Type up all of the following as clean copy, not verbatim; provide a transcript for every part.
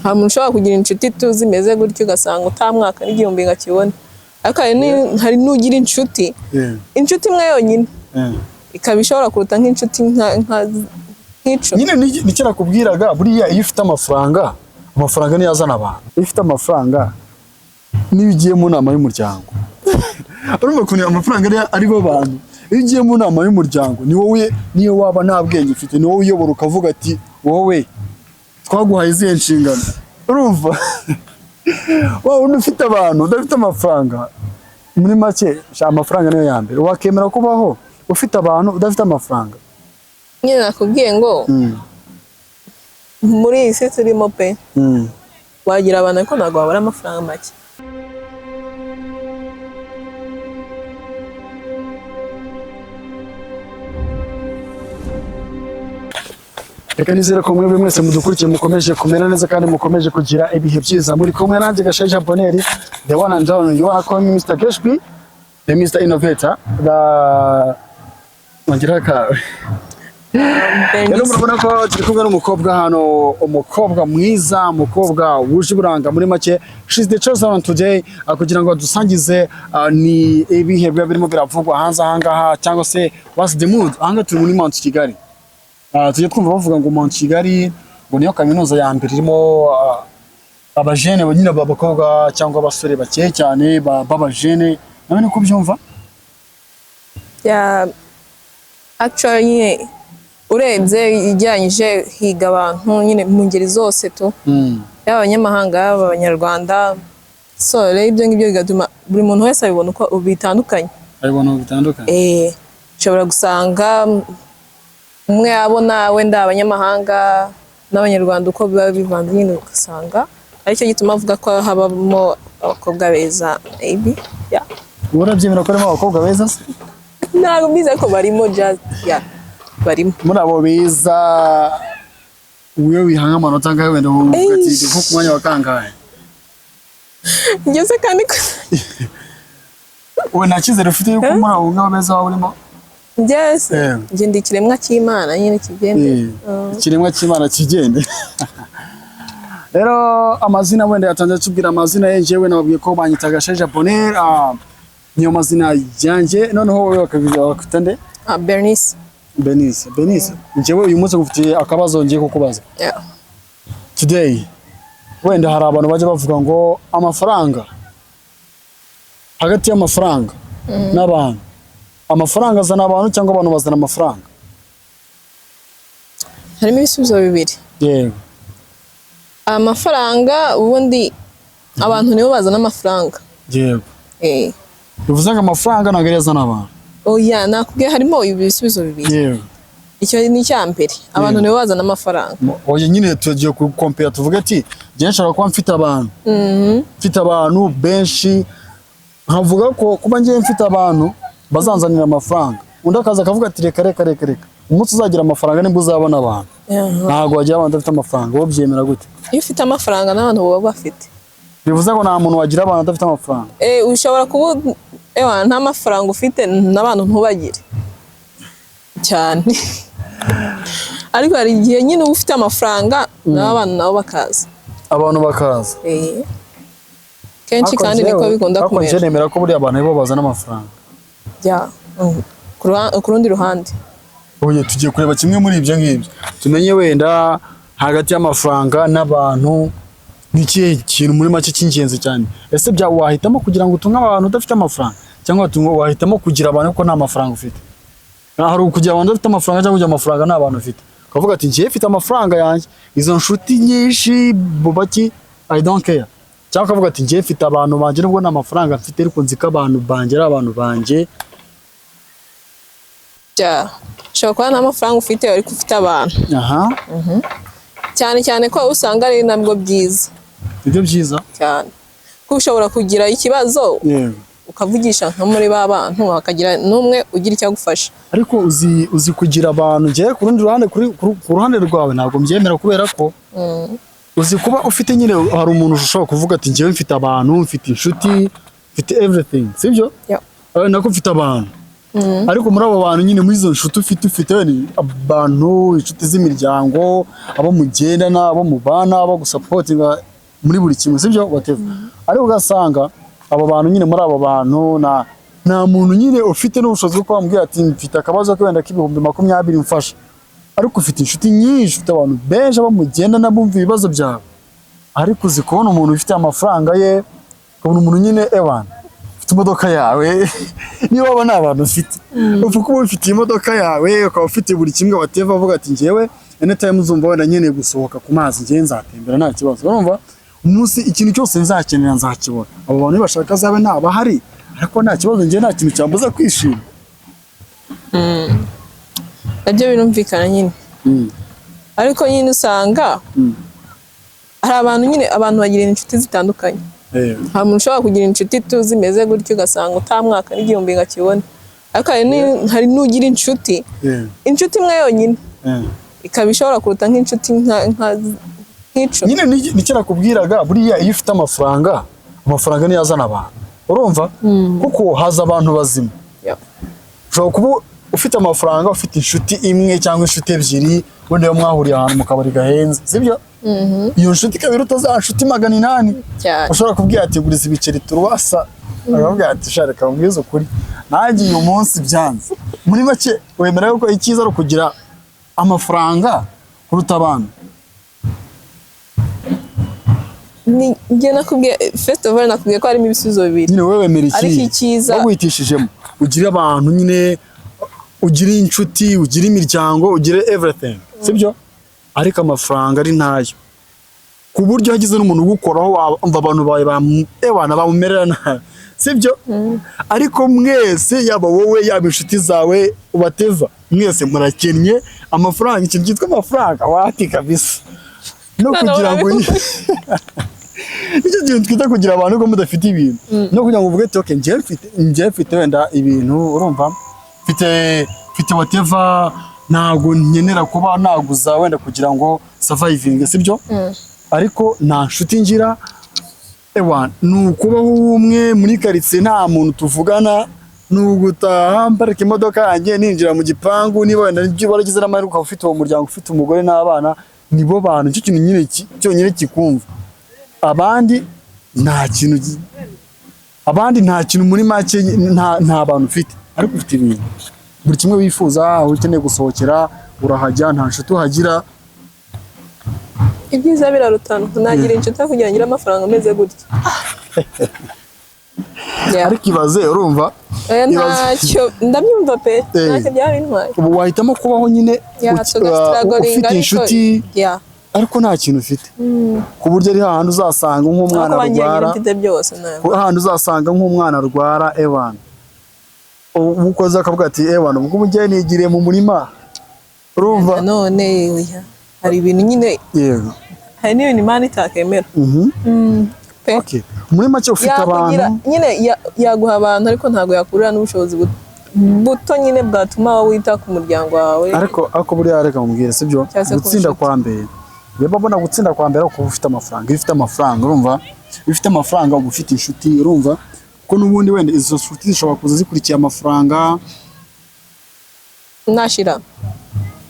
nta muntu ushobora kugira inshuti zimeze gutyo ugasanga utamwaka n'igihumbi ngakibone ariko hari n'ugira inshuti imwe yonyine ikaba ishobora kuruta nk'inshuti nk'ico nyine nicyo nakubwiraga buriya iyo ufite amafaranga niyo azana abantu iyo ufite amafaranga niyo ugiye mu nama y'umuryango urumva ko amafaranga ari bo bantu iyo ugiye mu nama y'umuryango ni wowe niyo waba nta bwenge ufite ni wowe uyobora ukavuga ati wowe twaguhaye izihe nshingano urumva wowe ufite abantu udafite amafaranga muri make amafaranga niyo ya mbere wakemera kubaho ufite abantu udafite amafaranga nyine nakubwiye ngo muri iyi si turimo pe wagira abantu ariko ntabwo wabura amafaranga make reka nizere ko mwebwe mwese mudukurikiye mukomeje kumera neza kandi mukomeje kugira ibihe byiza muri kumwe nanjye Gashaija Bonheur the one and only you are calling Mr. Keshby the Mr. Innovator rero murabona ko turi kumwe n'umukobwa hano umukobwa mwiza umukobwa wuje uburanga muri make she's the chosen one today kugira ngo dusangize ni ibihe birimo biravugwa hanze ahangaha cyangwa se what's the mood ahanga turi muri Mount Kigali tujye twumva bavuga ngo Mount Kigali ngo niyo kaminuza ya mbere irimo abajene nyine abakobwa cyangwa abasore bakeye cyane babajene nawe niko byumva actually urebye ijyanyije higa abantu nyine mu ngeri zose tu yaba abanyamahanga yaba abanyarwanda so rero ibyo ngibyo bigatuma buri muntu wese abibona uko bitandukanye ushobora gusanga umwe abona wenda abanyamahanga n'abanyarwanda uko biba bivanze nyine ugasanga aricyo gituma avuga ko habamo abakobwa beza maybe urabyemera ko harimo abakobwa beza se ntabwo mbizi ko barimo barimo muri abo beza uyo wihanga amanota angahe wenda uvuga ati nko ku mwanya wa kangahe ngeze kandi uwe nta cyizere ufite yuko muri abo ngabo beza waba urimo njye ndi ikiremwa cy'Imana nyine kigende ikiremwa cy'Imana kigende rero amazina wenda yatanze tubwira amazina ye njyewe nababwiye ko banyita Gashaija Bonheur niyo mazina yanjye noneho wowe bakita nde Bernice njyewe uyu munsi ngufitiye akabazo ngiye kukubaza today wenda hari abantu bajya bavuga ngo amafaranga hagati y'amafaranga n'abantu amafaranga azana abantu cyangwa abantu bazana amafaranga harimo ibisubizo bibiri yego amafaranga ubundi abantu nibo bazana amafaranga yego bivuze ngo amafaranga ntabwo ari azana abantu oya nakubwiye harimo ibisubizo bibiri yego icyo ni icya mbere abantu nibo bazana amafaranga oya nyine tugiye kukompera tuvuge ati njye nshobora kuba mfite abantu benshi nkavuga ko kuba ngiye mfite abantu bazanzanira amafaranga undi akaza akavuga ati reka umunsi uzagira amafaranga nibwo uzabona abantu ntabwo wagira abantu bafite amafaranga wowe byemera gute iyo ufite amafaranga n'abantu baba bafite bivuze ngo nta muntu wagira abantu adafite amafaranga ushobora kuba nta mafaranga ufite n'abantu ntubagire cyane ariko hari igihe nyine uba ufite amafaranga n'abantu nabo bakaza abantu bakaza kenshi kandi niko bikunda kumera ariko nemera ko buriya abantu bo bazana amafaranga ku rundi ruhande oye tugiye kureba kimwe muri ibyo ngibyo tumenye wenda hagati y'amafaranga n'abantu n'ikihe kintu muri make cy'ingenzi cyane ese wahitamo kugira ngo utunge abantu udafite amafaranga cyangwa wahitamo kugira abantu ko nta mafaranga ufite hari ukugira abantu bafite amafaranga cyangwa kugira amafaranga nta bantu ufite ukavuga ati njye mfite amafaranga yanjye izo nshuti nyinshi bubaki I don't care cyangwa ukavuga ati njye mfite abantu banjye nubwo nta mafaranga mfite ariko nzi ko abantu banjye ari abantu banjye ushobora kuba nta mafaranga ufite ariko ufite abantu cyane ko usanga ari nabwo byiza ibyo byiza cyane ko ushobora kugira ikibazo ukavugisha nka muri ba bantu hakagira n'umwe ugira icyo agufasha ariko uzi kugira abantu njye ku rundi ruhande ku ruhande rwawe ntabwo mbyemera kubera ko uzi kuba ufite nyine hari umuntu ushobora kuvuga ati njyewe mfite abantu mfite inshuti mfite everything sibyo nako mfite abantu ariko muri abo bantu nyine muri izo nshuti ufite abantu inshuti z'imiryango, abo mugendana, abo mubana, abo gusapotinga muri buri kimwe, sibyo whatever. Ariko ugasanga abo bantu nyine muri abo bantu nta muntu nyine ufite n'ubushobozi bwo kwambwira ati mfite akabazo ko wenda k'ibihumbi 20 mfasha, ariko ufite inshuti nyinshi, ufite abantu benshi abo mugendana bumva ibibazo byawe, ariko uzi kubona umuntu ufite amafaranga ye, ukabona umuntu nyine ufite imodoka yawe niba waba nta bantu ufite uvuga ko ufite imodoka yawe, ukaba ufite buri kimwe whatever, avuga ati njyewe anytime uzumva wenda nkeneye gusohoka ku mazi njyewe nzatembera nta kibazo. Urumva umunsi ikintu cyose nzakenera nzakibona. Abo bantu bashaka zabe ntabahari, ariko nta kibazo njyewe nta kintu cyambuza kwishima. Nabyo birumvikana nyine. Ariko nyine usanga hari abantu nyine bagira inshuti zitandukanye. Hari umuntu ushobora kugira inshuti zimeze gutyo ugasanga utamwaka n'igihumbi ngakibone, ariko hari n'ugira inshuti imwe yonyine ikaba ishobora kuruta nk'inshuti nk'ico. Nyine nicyo nakubwiraga, buriya iyo ufite amafaranga niyo azana abantu. Urumva kuko haza abantu bazima. Ushobora kuba ufite amafaranga, ufite inshuti imwe cyangwa inshuti ebyiri, wenda yo mwahuriye ahantu mu kabari gahenze, sibyo? Iyo nshuti ikaba iruta za nshuti 800. Ushobora kubwira ati guriza ibiceri turwasa, akabwira ati shareka mbwiza ukuri nanjye uyu munsi byanze. Muri make wemera ko icyiza ari kugira amafaranga kuruta abantu. Njye nakubwiye first of all nakubwiye ko harimo ibisubizo bibiri. Nyine wewe wemera iki? Ariko icyiza wagwitishijemo ugira abantu nyine, ugira inshuti, ugira imiryango, ugira everything, sibyo? Ariko amafaranga ari ntayo, ku buryo hagize n'umuntu ugukoraho umva abantu bawe bamumerera nabi, sibyo? Ariko mwese yaba wowe yaba inshuti zawe ubateva, mwese murakennye. Amafaranga, ikintu cyitwa amafaranga wati kabisa, no kugira ngo icyo kintu twita kugira abantu ko mudafite ibintu, no kugira ngo uvuge ati okay njye mfite wenda ibintu, urumva mfite whatever, ntago nkenera kuba naguza wenda kugira ngo surviving, sibyo? Ariko nta nshuti ngira, nukubaho umwe muri karitsiye, nta muntu tuvugana, nugutaha mparika imodoka yanjye ninjira mu gipangu, niba wenda waragize n'amahirwe ukaba ufite uwo muryango, ufite umugore n'abana, nibo bantu icyo kintu nyine cyonyine kikumva. Abandi nta kintu muri make, nta bantu ufite, ariko ufite ibintu buri kimwe wifuza. Aho ukeneye gusohokera urahajya, nta nshuti uhagira. Ibyiza birarutana, nagira inshuti kugira ngo ngire amafaranga ameze gutya. Ariko ibaze, urumva ntacyo ndabyumva pe, ntacyo byaba bintwaye. Ubu wahitamo kubaho nyine ufite inshuti ariko nta kintu ufite, ku buryo ari hahandi uzasanga nk'umwana arwara, umukozi akavuga ati ubwo umujyaye nigiriye mu murima. Urumva none hari ibintu nyine, hari n'ibintu Imana itakemera. Muri make ufite abantu nyine yaguha abantu, ariko ntabwo yakurira n'ubushobozi buto nyine bwatuma wita ku muryango wawe. Ariko buriya reka mubwire, sibyo? Gutsinda kwa mbere, reba bona gutsinda kwa mbere uko ufite amafaranga. Iyo ufite amafaranga, urumva iyo ufite amafaranga uba ufite inshuti, urumva ko n'ubundi wenda izo nshuti zishobora kuza zikurikiye amafaranga. Nashira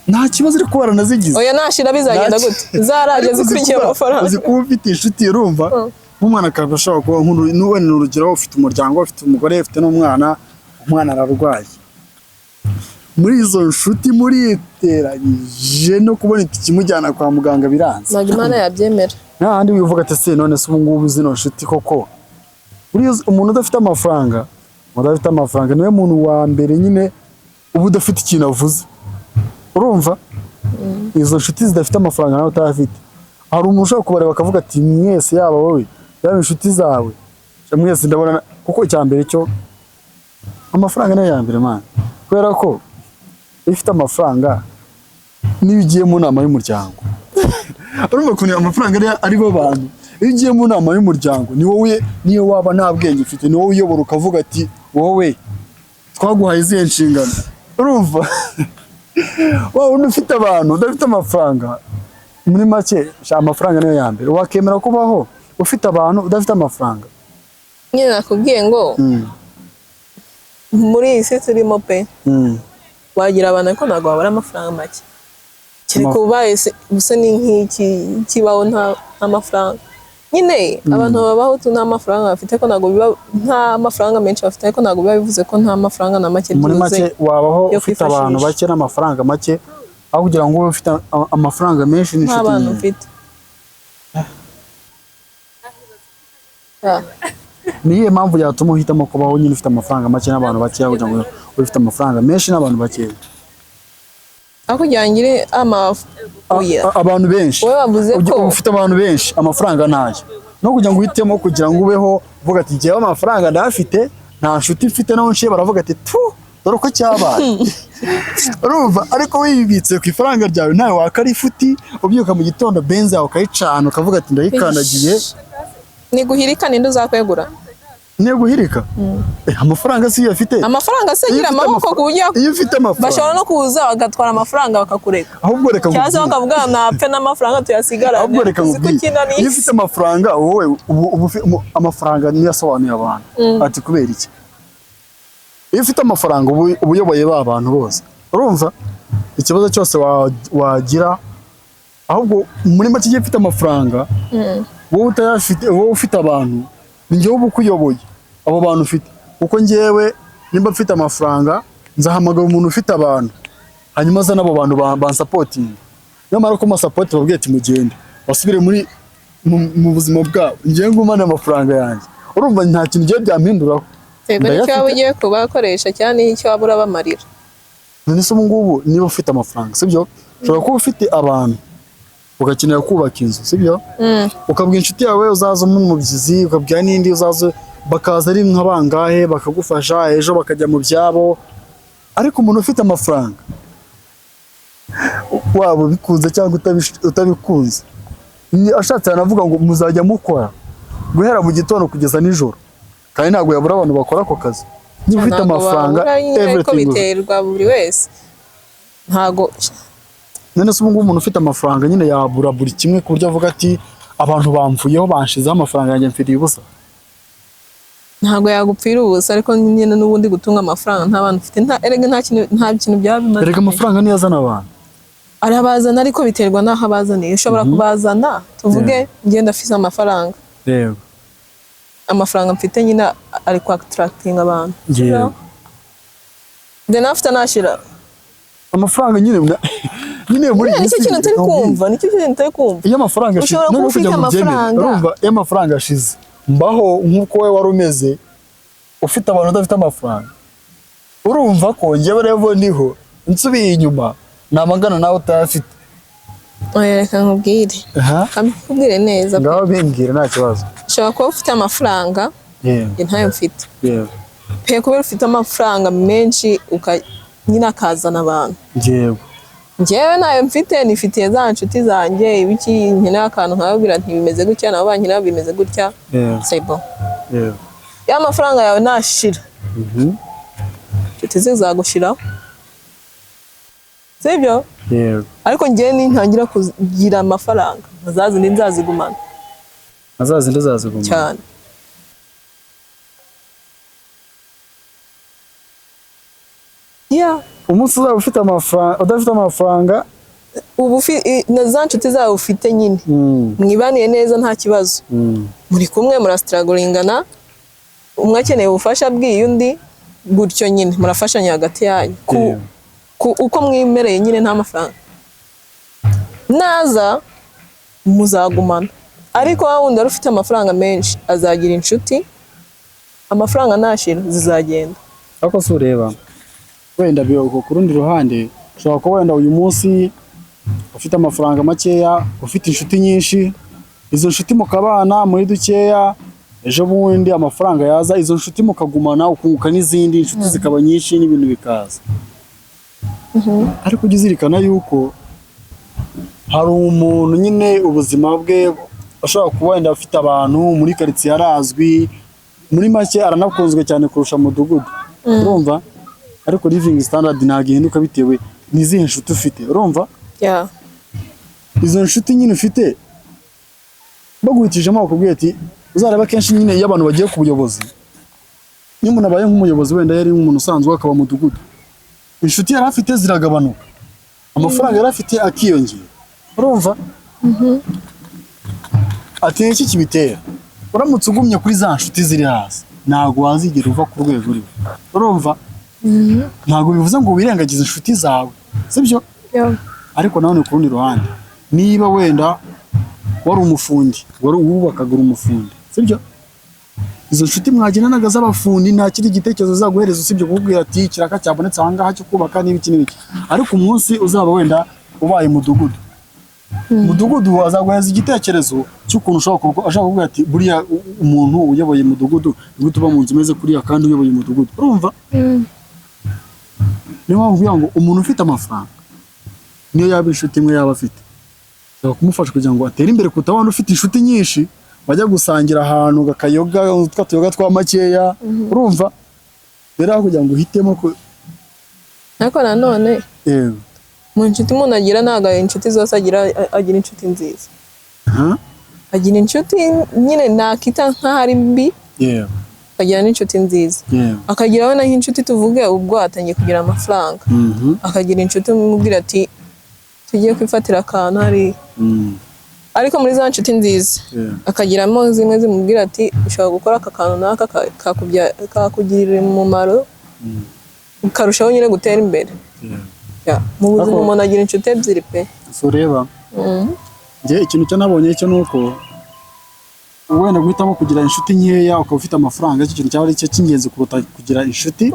nta kibazo ariko baranazigize. Oya nashira bizagenda gute? Zaraje zikurikiye amafaranga. Uzi ko ufite inshuti, urumva nk'umwana akaba ashobora kuba n'uwene urugero, ufite umuryango, ufite umugore, ufite n'umwana, umwana ararwaye. Muri izo nshuti muriteranyije no kubona ikimujyana kwa muganga biranze. Ntabwo Imana yabyemera. N'ahandi wivuga ati se none se ubu ngubu zino nshuti koko. Buriya umuntu udafite amafaranga niwe muntu wa mbere nyine uba udafite ikintu avuze. Urumva izo nshuti zidafite amafaranga nawe utayafite, hari umuntu ushobora kubareba akavuga ati mwese yaba wowe yaba inshuti zawe mwese ndabona, kuko icya mbere cyo amafaranga niyo ya mbere man, kubera ko ifite amafaranga niyo ugiye mu nama y'umuryango. Urumva ko amafaranga ari bo bantu, iyo ugiye mu nama y'umuryango ni wowe, niyo waba nta bwenge ufite ni wowe uyobora, ukavuga ati wowe twaguhaye izihe nshingano. Urumva wowe ufite abantu udafite amafaranga, muri make amafaranga niyo ya mbere. Wakemera kubaho ufite abantu udafite amafaranga? Nyine nakubwiye ngo muri iyi si turimo pe wagira abantu ariko ntabwo babura amafaranga make kereka ubaye gusa ni nk'iki kibaho nta mafaranga nyine abantu babaho nta mafaranga bafite ko ntabwo biba nta mafaranga menshi bafite ariko ntabwo biba bivuze ko nta mafaranga na make muri make wabaho ufite abantu bake n'amafaranga make aho kugira ngo ube ufite amafaranga menshi n'inshuti nta bantu ufite niyo mpamvu yatuma uhitamo kubaho nyine ufite amafaranga make n'abantu bake kugira ngo ube ufite amafaranga menshi n'abantu bake aho kugira ngo ngire abantu benshi wowe wavuze ko ufite abantu benshi amafaranga ntayo no kugira ngo uhitemo kugira ngo ubeho uvuga ati njyewe amafaranga ndafite nta nshuti mfite naho nshiye baravuga ati tu dore uko cyabaye urumva ariko wibitse ku ifaranga ryawe nawe wakara ifuti ubyuka mu gitondo benzi yawe ukayicana ukavuga ati ndayikandagiye ni guhirika ninde uzakwegura ni guhirika amafaranga si yo afite amafaranga se agira amaboko ku buryo iyo ufite amafaranga bashobora no kuza bagatwara amafaranga bakakureka ahubwo reka cyangwa bakavuga napfe n'amafaranga tuyasigarane ahubwo reka iyo ufite amafaranga wowe amafaranga niyo asobanuye abantu ati kubera iki iyo ufite amafaranga uba uyoboye ba bantu bose urumva ikibazo cyose wagira ahubwo muri make iyo ufite amafaranga wowe utayafite wowe ufite abantu ni njyewe uba ukuyoboye abo bantu ufite kuko njyewe nimba mfite amafaranga nzahamagara umuntu ufite abantu hanyuma aza n'abo bantu bansapotinga nyamara ko masapoti babwiye ati mugende basubire mu buzima bwabo njyewe ngumane amafaranga yanjye urumva nta kintu ugiye byampinduraho nicyo waba ugiye kubakoresha cyane n'icyo waba urabamarira none se ubu ngubu niba ufite amafaranga sibyo ushobora kuba ufite abantu ugakenera kubaka inzu sibyo ukabwira inshuti yawe uzaza umubyizi ukabwira n'indi uzaza bakaza ari nk'abangahe bakagufasha ejo bakajya mu byabo ariko umuntu ufite amafaranga waba ubikunze cyangwa utabikunze ashatse yanavuga ngo muzajya mukora guhera mu gitondo kugeza nijoro kandi ntabwo yabura abantu bakora ako kazi niba ufite amafaranga everything biterwa buri wese ntago none se ubu ngubu umuntu ufite amafaranga nyine yabura buri kimwe ku buryo avuga ati abantu bamvuyeho banshizeho amafaranga yanjye mfiriye ubusa ntabwo yagupfira ubusa ariko nyine n'ubundi gutunga amafaranga nta bantu ufite nta kintu byaba bimaze erega amafaranga niyo azana abantu arabazana ariko biterwa n'aho abazaniye ushobora kubazana tuvuge ngenda afise amafaranga yego amafaranga mfite nyine ari kwatarakitinga abantu yego then after nashira amafaranga nyine muri nicyo kintu utari kumva iyo amafaranga ashize ushobora kuba ufite amafaranga urumva iyo amafaranga ashize mbaho nk'uko wowe wari umeze ufite abantu udafite amafaranga urumva ko njyewe rero niho nsubiye inyuma namagana nawe utayafite reka nkubwire nkubwire neza ngaho bimbwire nta kibazo ushobora kuba ufite amafaranga ntayo mfite pe kubera ufite amafaranga menshi nyine akazana abantu njyewe nayo mfite nifitiye za nshuti zanjye ibiki nkeneye akantu nkababwira nti bimeze gutya nabo bankenera bimeze gutya sebo ya mafaranga yawe nashira inshuti zizagushiraho sibyo ariko njyewe nintangira kugira amafaranga ntazazindi nzazigumana cyane umunsi uzaba ufite amafaranga udafite amafaranga ubu na za nshuti zawe ufite nyine mwibaniye neza nta kibazo muri kumwe murasitaraguringana umwe akeneye ubufasha bw'iyo undi gutyo nyine murafashanya hagati yanyu uko mwimereye nyine nta mafaranga naza muzagumana ariko wa wundi wari ufite amafaranga menshi azagira inshuti amafaranga nashira zizagenda ariko si ureba wenda ku rundi ruhande ushobora kuba wenda uyu munsi ufite amafaranga makeya ufite inshuti nyinshi izo nshuti mukabana muri dukeya ejo bundi amafaranga yaza izo nshuti mukagumana ukunguka n'izindi inshuti zikaba nyinshi n'ibintu bikaza ariko ujye uzirikana yuko hari umuntu nyine ubuzima bwe ashobora kuba wenda afite abantu muri karitsiye arazwi muri make aranakunzwe cyane kurusha mudugudu urumva ariko living standard ntabwo ihinduka bitewe n'izihe nshuti ufite urumva izo nshuti nyine ufite baguhitijemo bakubwira ati uzareba kenshi nyine iyo abantu bagiye ku buyobozi niyo umuntu abaye nk'umuyobozi wenda yari nk'umuntu usanzwe akaba mudugudu, inshuti yari afite ziragabanuka, amafaranga yari afite akiyongera, urumva? Ati iki kibitera, uramutse ugumye kuri za nshuti ziri hasi ntabwo wazigera uva ku rwego uriho, urumva? Ntabwo bivuze ngo wirengagize inshuti zawe, sibyo? Ariko nawe ku rundi ruhande, niba wenda wari umufundi, wari wubakaga umufundi, sibyo? Izo nshuti mwagendanaga z'abafundi nta kindi gitekerezo zaguhereza usibye kukubwira ati ikiraka cyabonetse aha ngaha cyo kubaka n'ibiki n'ibiki, ariko umunsi uzaba wenda ubaye mudugudu, mudugudu azaguhereza igitekerezo cy'ukuntu ashaka kuvuga ati buriya umuntu uyoboye mudugudu nibwo tuba mu nzu imeze kuriya kandi uyoboye mudugudu, urumva? Niyo mpamvu kugira ngo umuntu ufite amafaranga niyo yaba inshuti imwe yaba afite, ushobora kumufasha kugira ngo atere imbere kuruta wandi ufite inshuti nyinshi bajya gusangira ahantu gakayoga twatuyoga twa makeya, urumva? Rero aho kugira ngo uhitemo ko ariko nanone mu nshuti umuntu agira ntabwo inshuti zose agira inshuti nziza, agira inshuti nyine nakita nk'aho ari mbi, akagira n'inshuti nziza, akagira we naho inshuti tuvuge ubwo atangiye kugira amafaranga, akagira inshuti umubwira ati tugiye kwifatira akantu hariya, ariko muri za nshuti nziza akagiramo zimwe zimubwira ati ushobora gukora aka kantu naka kakugirira umumaro ukarushaho nyine gutera imbere. Mu buzima umuntu agira inshuti ebyiri pe. So reba njye ikintu cyo nabonye cyo nuko wenda guhitamo kugira inshuti nkeya ukaba ufite amafaranga, icyo kintu cyaba ari cyo cy'ingenzi kuruta kugira inshuti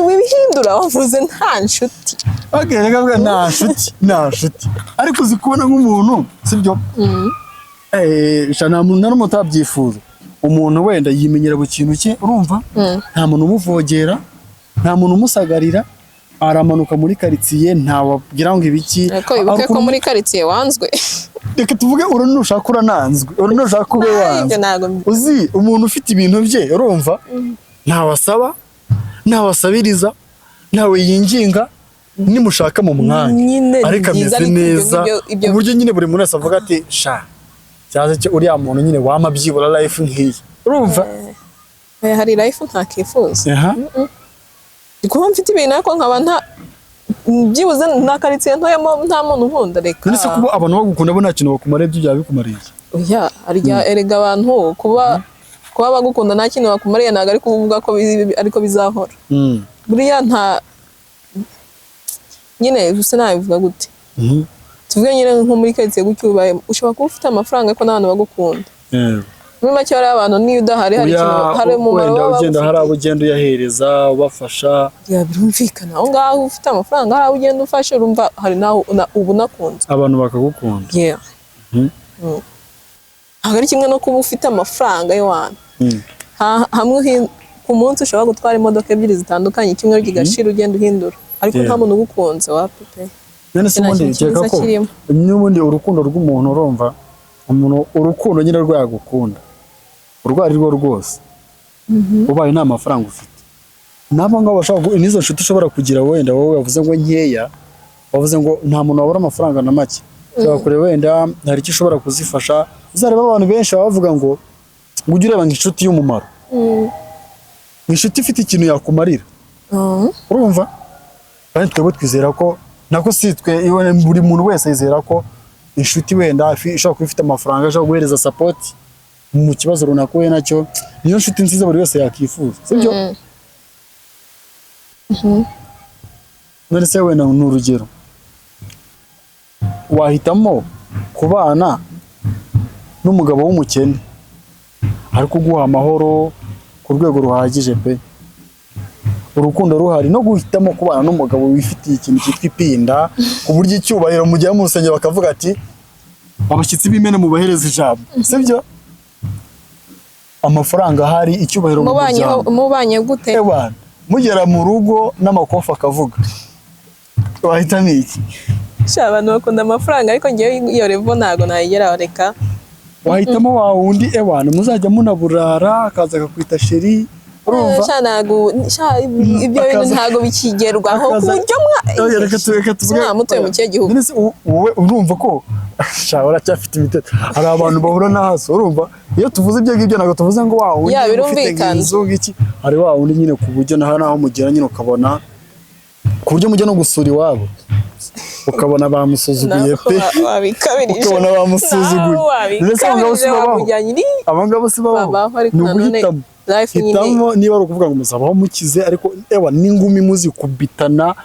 wibihindura wavuze nta nshuti. Reka nta nshuti ariko uzikubona nk'umuntu, sibyo? Nta muntu n'umwe utabyifuza, umuntu wenda yimenyera buri kintu cye, urumva? Nta muntu umuvogera, nta muntu umusagarira, aramanuka muri karitsiye ntawabwira ngo ibiki, ariko wibuke ko muri karitsiye wanzwe. Reka tuvuge urunushaka urananzwe, urunushaka ube wanzwe. Uzi umuntu ufite ibintu bye, urumva? Ntawasaba, ntawasabiriza, ntawe yinginga, nimushaka mu mwanya ariko ameze neza ku buryo nyine buri muntu wese avuga ati sha cyaze cyo uriya muntu nyine wama byibura life nk'iyi, urumva? Hari life ntakifuza. Kuba mfite ibintu ariko nkaba nta byibuze nta karitsiye ntoyamo nta muntu nkunda, reka nese kuba abantu bagukunda bo nta kintu bakumara ibyo byaba bikumariye. Arya erega abantu kuba bagukunda nta kintu bakumariye ntabwo ari kuvuga ko ariko bizahora. Buriya nta nyine gusa nabivuga gute, tuvuge nyine nko muri karitsiye gutyo ushobora kuba ufite amafaranga ariko n'abantu bagukunda. Muri make hari abantu niyo udahari hari ikintu hari umumaro waba ugenda, hari abo ugenda uyahereza ubafasha, birumvikana aho ngaho ufite amafaranga hari abo ugenda ufasha, urumva hari naho ubu nakunze abantu bakagukunda. Ntabwo ari kimwe no kuba ufite amafaranga y'abantu hamwe ku munsi ushobora gutwara imodoka ebyiri zitandukanye, kimwe kigashira ugenda uhindura, ariko nta muntu ugukunze wapi pe. None se ubundi ukeka ko n'ubundi urukundo rw'umuntu, urumva? Umuntu urukundo nyine rwagukunda urwo ari rwo rwose, ubaye nta mafaranga ufite, nabo ngabo bashaka nizo nshuti ushobora kugira wenda wowe wavuze ngo nkeya, wavuze ngo nta muntu wabura amafaranga na make, ushobora kureba wenda hari icyo ushobora kuzifasha. Uzareba abantu benshi bavuga ngo ujye ureba nk'inshuti y'umumaro, nk'inshuti ifite ikintu yakumarira, urumva? Kandi twebwe twizera ko nako sitwe buri muntu wese yizera ko inshuti wenda ishobora kuba ifite amafaranga, ishobora guhereza support mu kibazo runaka we nacyo, niyo nshuti nziza buri wese yakifuza, sibyo? None se wenda ni urugero, wahitamo kubana n'umugabo w'umukene ariko uguha amahoro ku rwego ruhagije pe, urukundo ruhari, no guhitamo kubana n'umugabo wifitiye ikintu cyitwa ipinda ku buryo icyubahiro mu gihe mu rusengero bakavuga ati abashyitsi b'imena mubahereza ijambo, sibyo? Amafaranga ahari, icyubahiro mu muryango, mubanye gute mugera mu rugo n'amakofi akavuga, wahitamo iki? Abantu bakunda amafaranga ariko ngewe iyo revo ntabwo nayigeraho. Reka wahitamo wa wundi muzajya munaburara akaza akakwita sheri, urumva? Ibyo bintu ntabwo bikigerwaho ku buryo reka tuvuge mutuye mu kihe gihugu. Wowe urumva ko uracyafite imitete, hari abantu bahura na hasi, urumva? Iyo tuvuze ibyo ngibyo ntabwo tuvuze ngo wa wundi ufite inzu ngiki, hari wa wundi nyine ku buryo naho mugera nyine ukabona ku buryo mujya no gusura iwabo ukabona bamusuzuguye pe ukabona bamusuzuguye ndetse abangabo si babaho ni uguhitamo hitamo niba ari ukuvuga ngo muzabaho mukize ariko ewa n'ingumi muzikubitana